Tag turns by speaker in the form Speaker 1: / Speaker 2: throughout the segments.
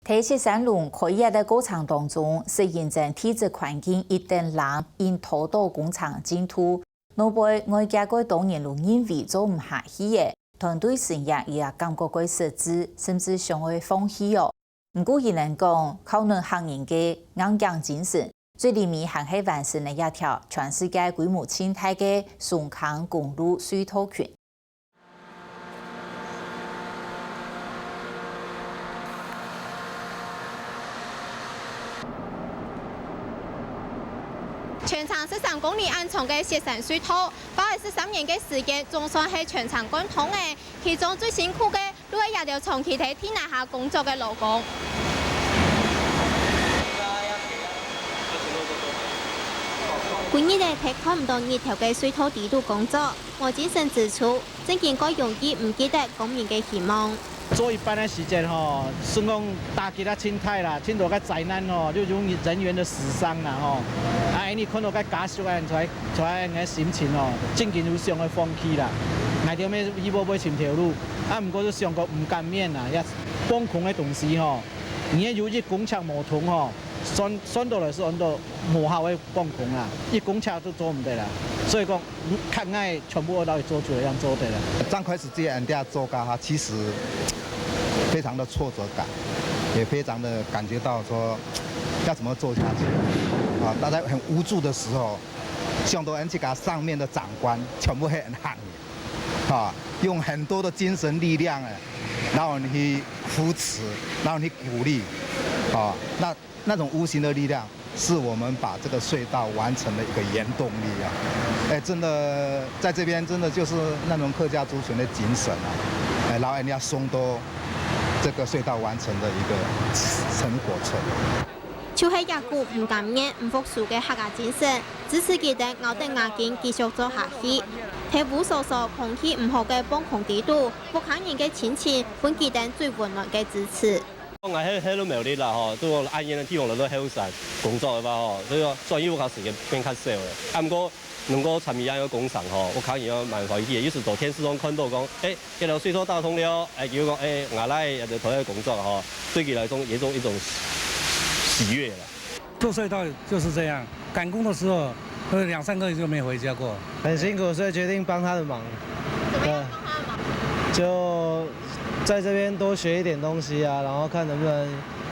Speaker 1: 在雪山路开业的过程当中，是验证体制环境一定难因土岛工厂进土，若被外界过当年路认为做唔下去的，团队成员也感觉过失职，甚至想会放弃哦。不过，伊能讲靠能行业嘅硬劲精神，最里面还系完成了一条全世界规模最大嘅松康公路隧道群。
Speaker 2: 全长13公里安长嘅雪山隧道，花了13年嘅时间，总算系全长贯通嘅。其中最辛苦嘅，都系也要长期喺天涯下工作嘅劳工。每日嚟睇看唔到二條嘅隧道地圖工作，我精神指出，正見該容易唔記得公民嘅希望。
Speaker 3: 做一般的時間吼，算講打擊啦、清態啦、清到個災難吼，就容易人員的死傷啦吼。啊，你看到個家屬啊，出來個心情吼，真見有想去放棄啦。外條咩醫保買尋條路，啊，唔過就想過唔甘面啦，也崩空的東西吼，你由於工廠冇通吼，算到來是按到無效的崩空啦，一工廠都做唔得啦。所以講，看愛全部都做出來樣做得啦。
Speaker 4: 剛開始這樣這樣做噶哈，其實。 非常的挫折感，也非常的感覺到說要怎麼做下去啊！大家很無助的時候，想到去給上面的長官全部很喊啊，用很多的精神力量然後你去扶持，然後你鼓勵啊，那種無形的力量是我們把這個隧道完成的一個原動力啊！哎，真的在這邊真的就是那種客家族群的精神啊！哎，然後人家松多。 這個隧道完成的一個成果出來，
Speaker 2: 就係一股唔甘願、唔服輸嘅客家精神，支持佢哋咬定牙根繼續做下去。睇無數空氣唔好嘅崩空地圖，不肯人嘅親情，本佢哋最溫暖嘅支持。
Speaker 5: 我喺都冇啲啦，嗬，都按樣嘅地方都喺山工作嘅吧，嗬，所以話專業我靠時間變較少嘅。啊，唔過能夠參與一個工廠，嗬，我肯定要蠻歡喜嘅。有時到電視上看到講，這條隧道打通了，叫講，我來也就投入工作，嗬，對佢來講也一種喜悅啦。
Speaker 6: 做隧道就是這樣，趕工的時候，有2、3個月就沒回家過，
Speaker 7: 很辛苦，所以決定幫他的忙。
Speaker 2: 怎麼樣幫他的忙？
Speaker 7: 就在這邊多學一點東西啊，然後看能不能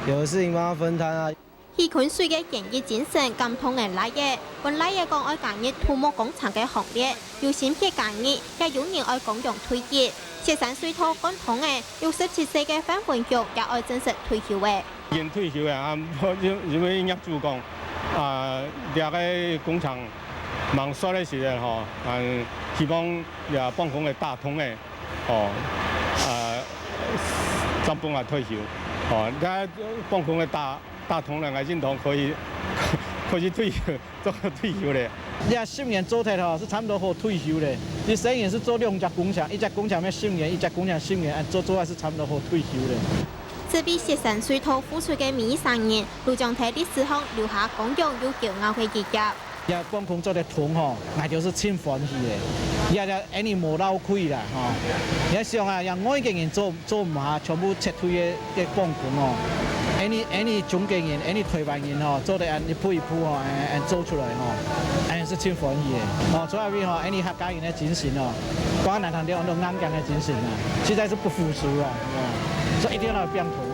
Speaker 7: 有事情幫他分攤啊。
Speaker 2: 二款水嘅建議精神感通嘅來嘅，本來嘅講愛加入土木工廠嘅行列，有先撇加入，也有人愛共用退役。雪山隧道貫通嘅，67歲嘅范文玉也愛正式退休嘅。
Speaker 8: 已退休嘅啊，因為業主講啊，兩個工廠忙衰嘅時候，嗬，希望也幫工嘅打通嘅，暫幫佢退休，而家幫工嘅打通了，我認同可以退休，做退休咧。
Speaker 3: 你啊10年做台吼是差不多好退休咧。你10年是做2家工廠，一家工廠要10年，一家工廠10年，做還是差不多好退休咧。
Speaker 2: 這為雪山隧道付出嘅每3年，都將喺歷史上留下光榮又驕傲嘅記憶。
Speaker 3: 也幫工做得通吼，我就是真歡喜嘅。也就你無lau虧啦吼。也想啊，讓外嘅人做唔下，全部撤退嘅幫工吼。你中國人，你台灣人吼，做得一步一步吼，做出來吼，是真歡喜嘅。哦，主要為吼，你客家人嘅精神哦，講難聽啲，我都硬頸嘅精神啊，實在是不服輸啊，所以一定要變通。